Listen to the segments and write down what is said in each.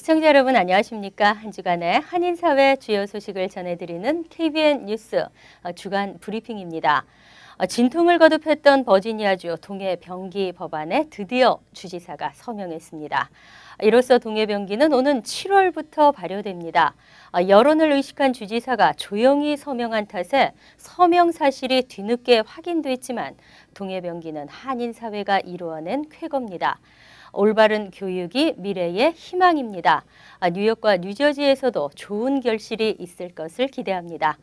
시청자 여러분 안녕하십니까? 한 주간의 한인사회 주요 소식을 전해드리는 KBN 뉴스 주간 브리핑입니다. 진통을 거듭했던 버지니아주 동해병기 법안에 드디어 주지사가 서명했습니다. 이로써 동해병기는 오는 7월부터 발효됩니다. 여론을 의식한 주지사가 조용히 서명한 탓에 서명 사실이 뒤늦게 확인됐지만 동해병기는 한인사회가 이루어낸 쾌거입니다. 올바른 교육이 미래의 희망입니다. 뉴욕과 뉴저지에서도 좋은 결실이 있을 것을 기대합니다.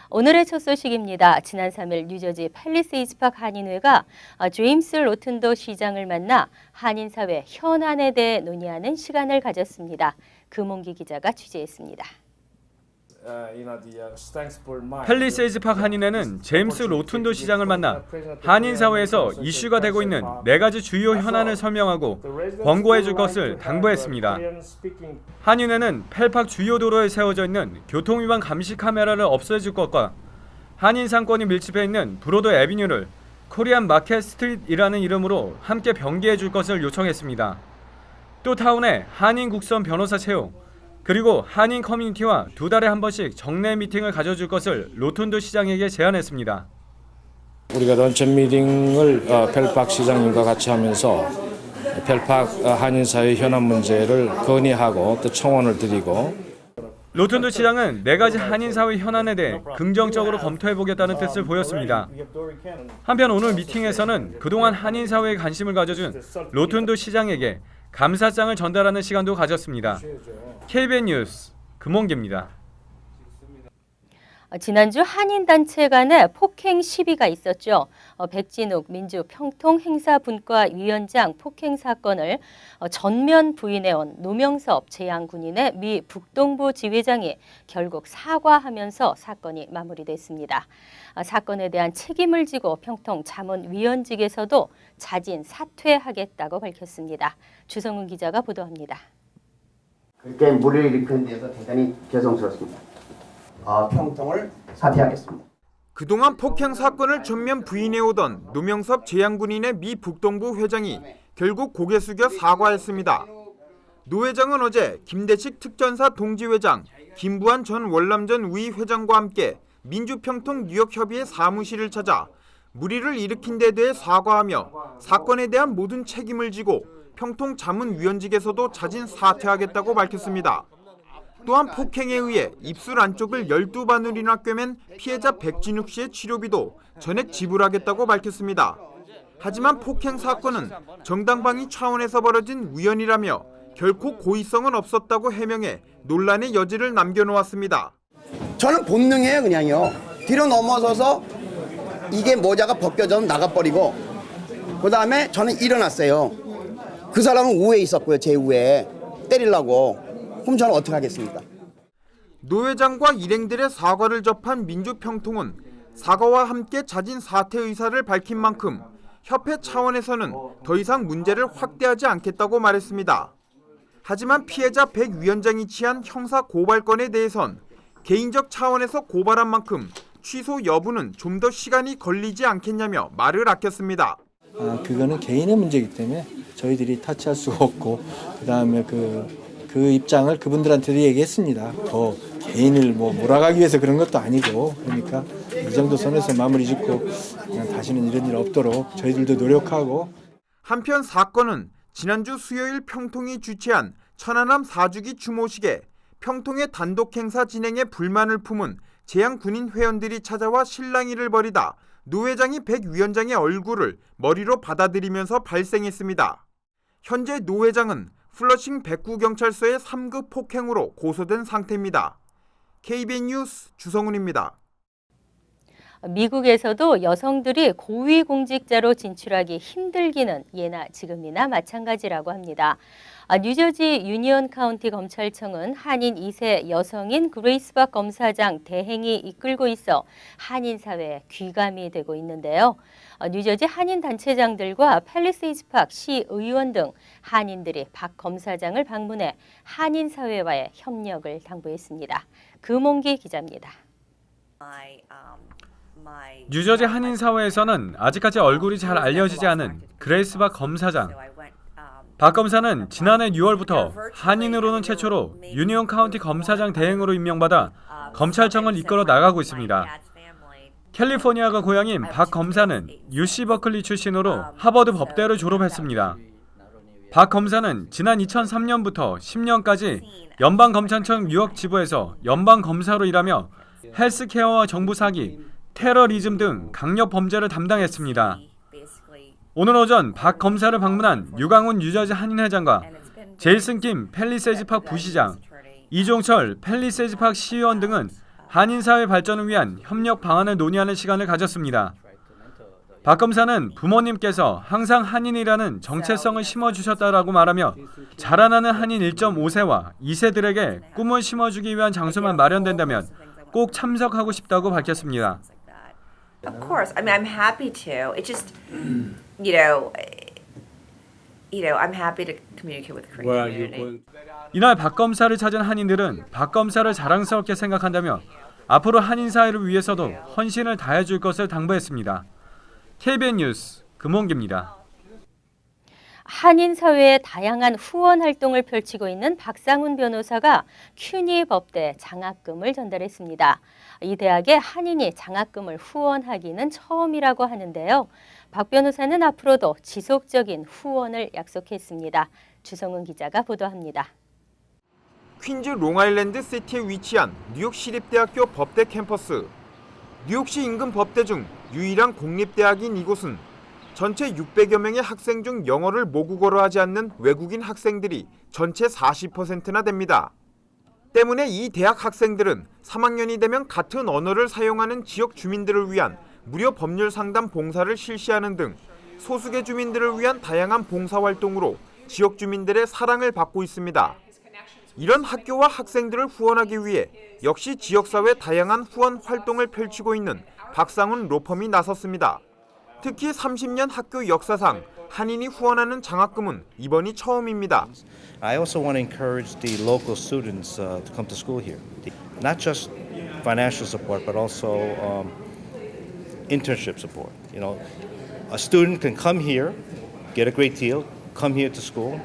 오늘의 첫 소식입니다. 지난 3일 뉴저지 팰리세이즈팍 한인회가 제임스 로튼도 시장을 만나 한인사회 현안에 대해 논의하는 시간을 가졌습니다. 금홍기 기자가 취재했습니다. 팰리세이즈팍 한인회는 제임스 로튼도 시장을 만나 한인사회에서 이슈가 되고 있는 4가지 주요 현안을 설명하고 권고해 줄 것을 당부했습니다. 한인회는 팰팍 주요 도로에 세워져 있는 교통위반 감시 카메라를 없애줄 것과 한인 상권이 밀집해 있는 브로드 애비뉴를 코리안 마켓 스트릿이라는 이름으로 함께 변개해 줄 것을 요청했습니다. 또 타운에 한인 국선 변호사 채용, 그리고 한인 커뮤니티와 2달에 한 번씩 정례 미팅을 가져줄 것을 로튼도 시장에게 제안했습니다. 우리가 런천 미팅을 팰팍 시장님과 같이 하면서 팰팍 한인사회 현안 문제를 건의하고 또 청원을 드리고, 로튼도 시장은 4가지 한인사회 현안에 대해 긍정적으로 검토해보겠다는 뜻을 보였습니다. 한편 오늘 미팅에서는 그동안 한인사회에 관심을 가져준 로튼도 시장에게 감사장을 전달하는 시간도 가졌습니다. KBN 뉴스 금홍기입니다. 지난주 한인단체 간의 폭행 시비가 있었죠. 백진욱 민주평통행사분과위원장 폭행 사건을 전면 부인해온 노명섭 제양군인의 미 북동부 지회장이 결국 사과하면서 사건이 마무리됐습니다. 사건에 대한 책임을 지고 평통자문위원직에서도 자진 사퇴하겠다고 밝혔습니다. 주성훈 기자가 보도합니다. 그렇게 물을 일으키는 데서 대단히 죄송스럽습니다. 평통을 사퇴하겠습니다. 그동안 폭행 사건을 전면 부인해오던 노명섭 제양군인의 미 북동부 회장이 결국 고개 숙여 사과했습니다. 노 회장은 어제 김대식 특전사 동지회장, 김부한 전 월남전 우위 회장과 함께 민주평통 뉴욕협의회 사무실을 찾아 물의를 일으킨 데 대해 사과하며 사건에 대한 모든 책임을 지고 평통자문위원직에서도 자진 사퇴하겠다고 밝혔습니다. 또한 폭행에 의해 입술 안쪽을 12바늘이나 꿰맨 피해자 백진욱 씨의 치료비도 전액 지불하겠다고 밝혔습니다. 하지만 폭행 사건은 정당방위 차원에서 벌어진 우연이라며 결코 고의성은 없었다고 해명해 논란의 여지를 남겨놓았습니다. 저는 본능이에요, 그냥요. 뒤로 넘어서서 이게 모자가 벗겨져 나가버리고, 그 다음에 저는 일어났어요. 그 사람은 우에 있었고요, 제 우에 때리려고. 그럼 저는 어떻게 하겠습니까? 노 회장과 일행들의 사과를 접한 민주평통은 사과와 함께 자진 사퇴 의사를 밝힌 만큼 협회 차원에서는 더 이상 문제를 확대하지 않겠다고 말했습니다. 하지만 피해자 백 위원장이 취한 형사 고발건에 대해선 개인적 차원에서 고발한 만큼 취소 여부는 좀 더 시간이 걸리지 않겠냐며 말을 아꼈습니다. 그거는 개인의 문제이기 때문에 저희들이 타치할 수가 없고, 그다음에 그 입장을 그분들한테도 얘기했습니다. 더 개인을 몰아가기 위해서 그런 것도 아니고, 그러니까 이 정도 선에서 마무리 짓고 그냥 다시는 이런 일 없도록 저희들도 노력하고. 한편 사건은 지난주 수요일 평통이 주최한 천안함 4주기 추모식에 평통의 단독 행사 진행에 불만을 품은 제양군인 회원들이 찾아와 실랑이를 벌이다 노 회장이 백 위원장의 얼굴을 머리로 받아들이면서 발생했습니다. 현재 노 회장은 플러싱 백구경찰서의 3급 폭행으로 고소된 상태입니다. KBN 뉴스 주성훈입니다. 미국에서도 여성들이 고위공직자로 진출하기 힘들기는 예나 지금이나 마찬가지라고 합니다. 뉴저지 유니온 카운티 검찰청은 한인 2세 여성인 그레이스 박 검사장 대행이 이끌고 있어 한인 사회에 귀감이 되고 있는데요. 뉴저지 한인 단체장들과 팰리세이즈팍 시의원 등 한인들이 박 검사장을 방문해 한인 사회와의 협력을 당부했습니다. 금홍기 기자입니다. 뉴저지 한인사회에서는 아직까지 얼굴이 잘 알려지지 않은 그레이스 박 검사장, 박 검사는 지난해 6월부터 한인으로는 최초로 유니온 카운티 검사장 대행으로 임명받아 검찰청을 이끌어 나가고 있습니다. 캘리포니아가 고향인 박 검사는 UC 버클리 출신으로 하버드 법대를 졸업했습니다. 박 검사는 지난 2003년부터 10년까지 연방검찰청 뉴욕 지부에서 연방검사로 일하며 헬스케어와 정부 사기, 테러리즘 등 강력 범죄를 담당했습니다. 오늘 오전 박 검사를 방문한 유강훈 뉴저지 한인회장과 제이슨 김 팰리세이즈팍 부시장, 이종철 팰리세이즈팍 시의원 등은 한인사회 발전을 위한 협력 방안을 논의하는 시간을 가졌습니다. 박 검사는 부모님께서 항상 한인이라는 정체성을 심어주셨다라고 말하며 자라나는 한인 1.5세와 2세들에게 꿈을 심어주기 위한 장소만 마련된다면 꼭 참석하고 싶다고 밝혔습니다. Of course. I mean, I'm happy to. It's just, I'm happy to communicate with the Korean community. 이날 박 검사를 찾은 한인들은 박 검사를 자랑스럽게 생각한다며 앞으로 한인 사회를 위해서도 헌신을 다해줄 것을 당부했습니다. KBN 뉴스 금홍기입니다. 한인 사회의 다양한 후원 활동을 펼치고 있는 박상훈 변호사가 큐니 법대 장학금을 전달했습니다. 이 대학에 한인이 장학금을 후원하기는 처음이라고 하는데요. 박 변호사는 앞으로도 지속적인 후원을 약속했습니다. 주성은 기자가 보도합니다. 퀸즈 롱아일랜드 시티에 위치한 뉴욕 시립대학교 법대 캠퍼스. 뉴욕시 인근 법대 중 유일한 공립대학인 이곳은 전체 600여 명의 학생 중 영어를 모국어로 하지 않는 외국인 학생들이 전체 40%나 됩니다. 때문에 이 대학 학생들은 3학년이 되면 같은 언어를 사용하는 지역 주민들을 위한 무료 법률 상담 봉사를 실시하는 등 소수계 주민들을 위한 다양한 봉사활동으로 지역 주민들의 사랑을 받고 있습니다. 이런 학교와 학생들을 후원하기 위해 역시 지역사회 다양한 후원 활동을 펼치고 있는 박상훈 로펌이 나섰습니다. 특히 30년 학교 역사상 한인이 후원하는 장학금은 이번이 처음입니다. I also want to encourage the local students to come to school here. Not just financial support, but also internship support. A student can come here, get a great deal, come here to school,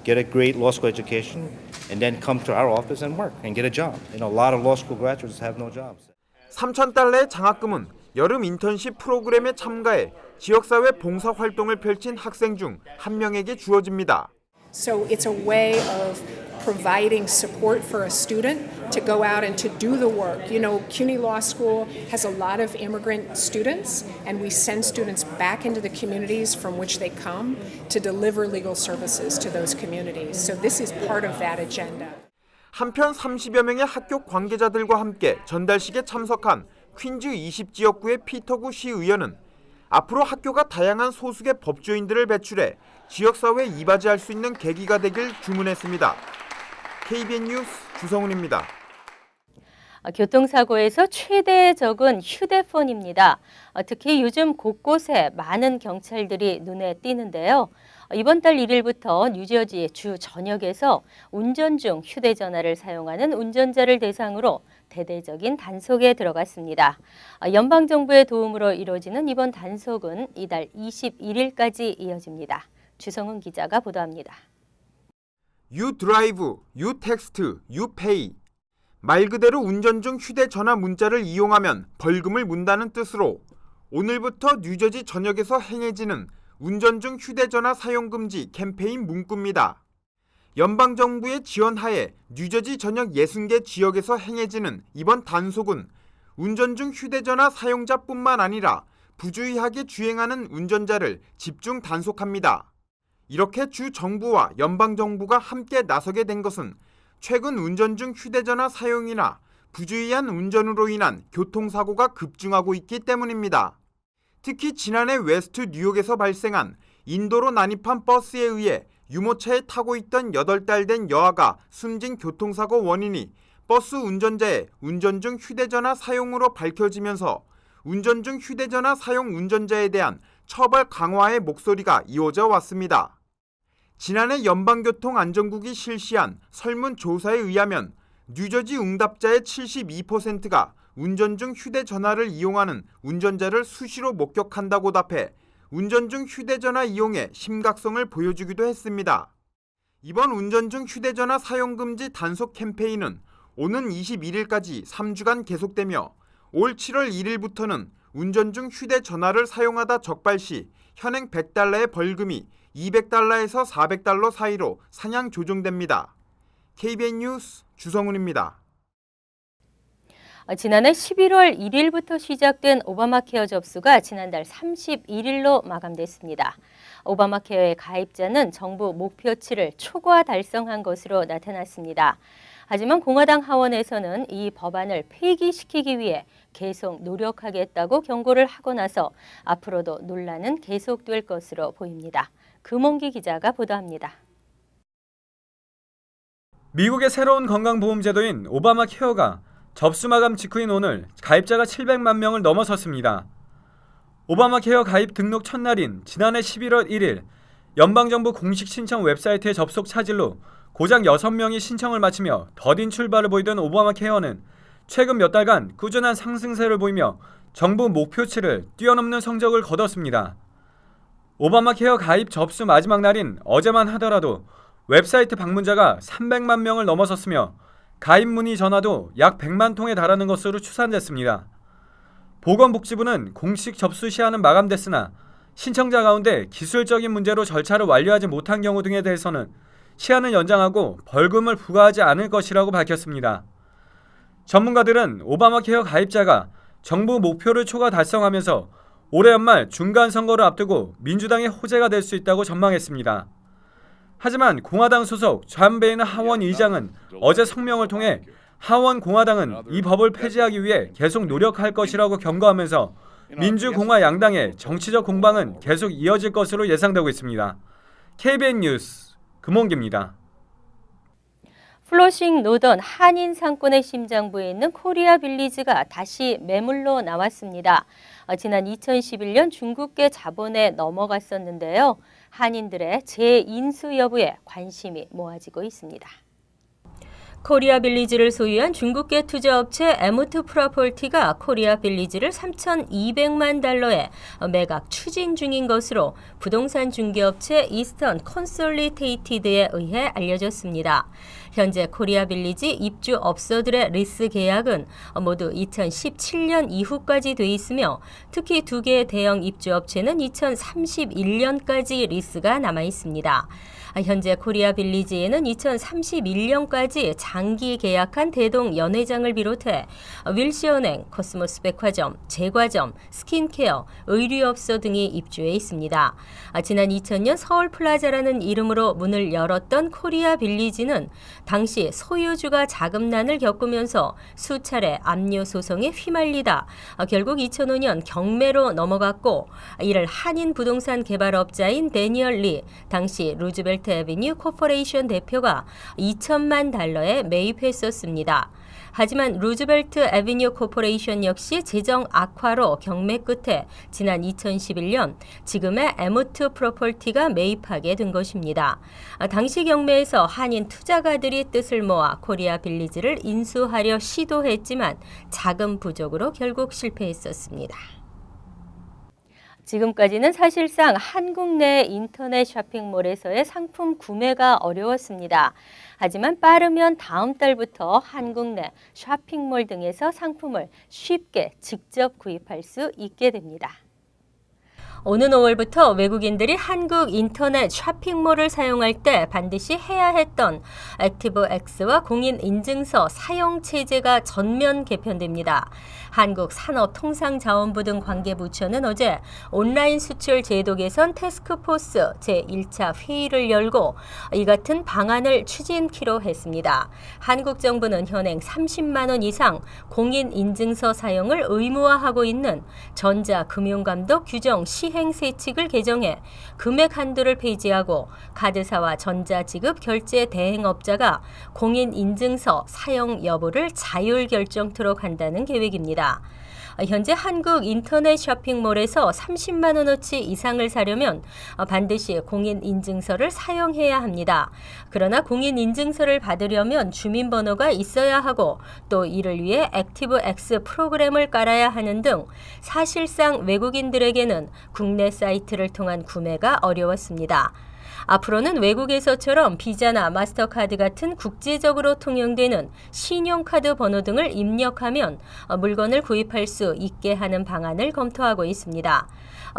get a great law school education, and then come to our office and work and get a job. A lot of law school graduates have no jobs. 3,000달러의 장학금은 여름 인턴십 프로그램에 참가해 지역사회 봉사 활동을 펼친 학생 중 한 명에게 주어집니다. So it's a way of providing support for a student to go out and to do the work. CUNY Law School has a lot of immigrant students, and we send students back into the communities from which they come to deliver legal services to those communities. So this is part of that agenda. 한편 30여 명의 학교 관계자들과 함께 전달식에 참석한 퀸즈 20지역구의 피터구 시의원은 앞으로 학교가 다양한 소수계 법조인들을 배출해 지역사회에 이바지할 수 있는 계기가 되길 주문했습니다. KBN 뉴스 주성훈입니다. 교통사고에서 최대 적은 휴대폰입니다. 특히 요즘 곳곳에 많은 경찰들이 눈에 띄는데요. 이번 달 1일부터 뉴저지 주 전역에서 운전 중 휴대전화를 사용하는 운전자를 대상으로 대대적인 단속에 들어갔습니다. 연방정부의 도움으로 이루어지는 이번 단속은 이달 21일까지 이어집니다. 주성훈 기자가 보도합니다. You drive, you text, you pay. 말 그대로 운전 중 휴대전화 문자를 이용하면 벌금을 문다는 뜻으로 오늘부터 뉴저지 전역에서 행해지는 운전 중 휴대전화 사용 금지 캠페인 문구입니다. 연방정부의 지원하에 뉴저지 전역 60개 지역에서 행해지는 이번 단속은 운전 중 휴대전화 사용자뿐만 아니라 부주의하게 주행하는 운전자를 집중 단속합니다. 이렇게 주 정부와 연방정부가 함께 나서게 된 것은 최근 운전 중 휴대전화 사용이나 부주의한 운전으로 인한 교통사고가 급증하고 있기 때문입니다. 특히 지난해 웨스트 뉴욕에서 발생한 인도로 난입한 버스에 의해 유모차에 타고 있던 8달 된 여아가 숨진 교통사고 원인이 버스 운전자의 운전 중 휴대전화 사용으로 밝혀지면서 운전 중 휴대전화 사용 운전자에 대한 처벌 강화의 목소리가 이어져 왔습니다. 지난해 연방교통안전국이 실시한 설문조사에 의하면 뉴저지 응답자의 72%가 운전 중 휴대전화를 이용하는 운전자를 수시로 목격한다고 답해 운전 중 휴대전화 이용의 심각성을 보여주기도 했습니다. 이번 운전 중 휴대전화 사용 금지 단속 캠페인은 오는 21일까지 3주간 계속되며 올 7월 1일부터는 운전 중 휴대전화를 사용하다 적발 시 현행 $100의 벌금이 $200에서 $400 사이로 상향 조정됩니다. KBN 뉴스 주성훈입니다. 지난해 11월 1일부터 시작된 오바마 케어 접수가 지난달 31일로 마감됐습니다. 오바마 케어의 가입자는 정부 목표치를 초과 달성한 것으로 나타났습니다. 하지만 공화당 하원에서는 이 법안을 폐기시키기 위해 계속 노력하겠다고 경고를 하고 나서 앞으로도 논란은 계속될 것으로 보입니다. 금홍기 기자가 보도합니다. 미국의 새로운 건강보험제도인 오바마 케어가 접수 마감 직후인 오늘 가입자가 700만 명을 넘어섰습니다. 오바마 케어 가입 등록 첫날인 지난해 11월 1일 연방정부 공식 신청 웹사이트의 접속 차질로 고작 6명이 신청을 마치며 더딘 출발을 보이던 오바마 케어는 최근 몇 달간 꾸준한 상승세를 보이며 정부 목표치를 뛰어넘는 성적을 거뒀습니다. 오바마 케어 가입 접수 마지막 날인 어제만 하더라도 웹사이트 방문자가 300만 명을 넘어섰으며 가입 문의 전화도 약 100만 통에 달하는 것으로 추산됐습니다. 보건복지부는 공식 접수 시한은 마감됐으나 신청자 가운데 기술적인 문제로 절차를 완료하지 못한 경우 등에 대해서는 시한을 연장하고 벌금을 부과하지 않을 것이라고 밝혔습니다. 전문가들은 오바마 케어 가입자가 정부 목표를 초과 달성하면서 올해 연말 중간 선거를 앞두고 민주당의 호재가 될 수 있다고 전망했습니다. 하지만 공화당 소속 존 베이너 하원 의장은 어제 성명을 통해 하원 공화당은 이 법을 폐지하기 위해 계속 노력할 것이라고 경고하면서 민주공화 양당의 정치적 공방은 계속 이어질 것으로 예상되고 있습니다. KBN 뉴스 금홍기입니다. 플러싱 노던 한인 상권의 심장부에 있는 코리아 빌리지가 다시 매물로 나왔습니다. 지난 2011년 중국계 자본에 넘어갔었는데요. 한인들의 재인수 여부에 관심이 모아지고 있습니다. 코리아 빌리지를 소유한 중국계 투자업체 에모트 프로퍼티가 코리아 빌리지를 $3,200만 매각 추진 중인 것으로 부동산 중개업체 이스턴 컨솔리테이티드에 의해 알려졌습니다. 현재 코리아 빌리지 입주업소들의 리스 계약은 모두 2017년 이후까지 돼 있으며 특히 두 개의 대형 입주업체는 2031년까지 리스가 남아 있습니다. 현재 코리아 빌리지에는 2031년까지 장기 계약한 대동 연회장을 비롯해 윌시은행, 코스모스 백화점, 제과점, 스킨케어, 의류업소 등이 입주해 있습니다. 지난 2000년 서울 플라자라는 이름으로 문을 열었던 코리아 빌리지는 당시 소유주가 자금난을 겪으면서 수차례 압류 소송에 휘말리다 결국 2005년 경매로 넘어갔고 이를 한인 부동산 개발업자인 데니얼 리, 당시 루즈벨트 애비뉴 코퍼레이션 대표가 $2,000만 매입했었습니다. 하지만 루즈벨트 애비뉴 코퍼레이션 역시 재정 악화로 경매 끝에 지난 2011년 지금의 에모트 프로퍼티가 매입하게 된 것입니다. 당시 경매에서 한인 투자가들이 뜻을 모아 코리아 빌리지를 인수하려 시도했지만 자금 부족으로 결국 실패했었습니다. 지금까지는 사실상 한국 내 인터넷 쇼핑몰에서의 상품 구매가 어려웠습니다. 하지만 빠르면 다음 달부터 한국 내 쇼핑몰 등에서 상품을 쉽게 직접 구입할 수 있게 됩니다. 오는 5월부터 외국인들이 한국 인터넷 쇼핑몰을 사용할 때 반드시 해야 했던 액티브엑스와 공인인증서 사용 체제가 전면 개편됩니다. 한국산업통상자원부 등 관계부처는 어제 온라인 수출 제도 개선 태스크포스 제1차 회의를 열고 이 같은 방안을 추진키로 했습니다. 한국 정부는 현행 30만 원 이상 공인인증서 사용을 의무화하고 있는 전자금융감독 규정 시행세칙을 개정해 금액 한도를 폐지하고 카드사와 전자지급 결제 대행업자가 공인인증서 사용 여부를 자율결정토록 한다는 계획입니다. 현재 한국 인터넷 쇼핑몰에서 30만 원어치 이상을 사려면 반드시 공인인증서를 사용해야 합니다. 그러나 공인인증서를 받으려면 주민번호가 있어야 하고 또 이를 위해 액티브X 프로그램을 깔아야 하는 등 사실상 외국인들에게는 국내 사이트를 통한 구매가 어려웠습니다. 앞으로는 외국에서처럼 비자나 마스터카드 같은 국제적으로 통용되는 신용카드 번호 등을 입력하면 물건을 구입할 수 있게 하는 방안을 검토하고 있습니다.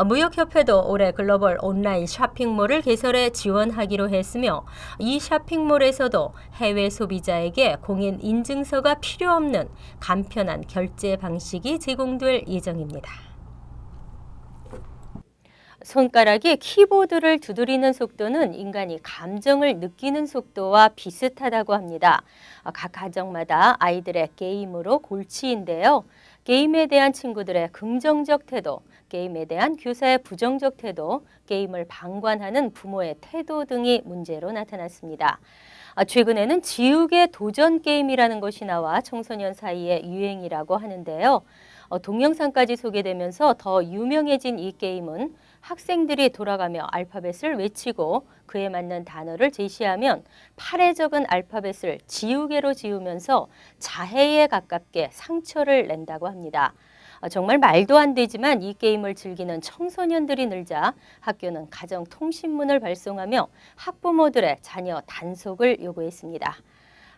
무역협회도 올해 글로벌 온라인 쇼핑몰을 개설해 지원하기로 했으며 이 쇼핑몰에서도 해외 소비자에게 공인인증서가 필요 없는 간편한 결제 방식이 제공될 예정입니다. 손가락이 키보드를 두드리는 속도는 인간이 감정을 느끼는 속도와 비슷하다고 합니다. 각 가정마다 아이들의 게임으로 골치인데요. 게임에 대한 친구들의 긍정적 태도, 게임에 대한 교사의 부정적 태도, 게임을 방관하는 부모의 태도 등이 문제로 나타났습니다. 최근에는 지우개 도전 게임이라는 것이 나와 청소년 사이에 유행이라고 하는데요. 동영상까지 소개되면서 더 유명해진 이 게임은 학생들이 돌아가며 알파벳을 외치고 그에 맞는 단어를 제시하면 팔에 적은 알파벳을 지우개로 지우면서 자해에 가깝게 상처를 낸다고 합니다. 정말 말도 안 되지만 이 게임을 즐기는 청소년들이 늘자 학교는 가정통신문을 발송하며 학부모들의 자녀 단속을 요구했습니다.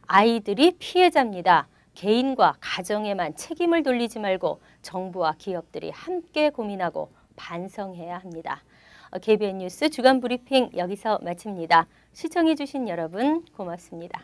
아이들이 피해자입니다. 개인과 가정에만 책임을 돌리지 말고 정부와 기업들이 함께 고민하고 반성해야 합니다. KBN 뉴스 주간 브리핑 여기서 마칩니다. 시청해 주신 여러분 고맙습니다.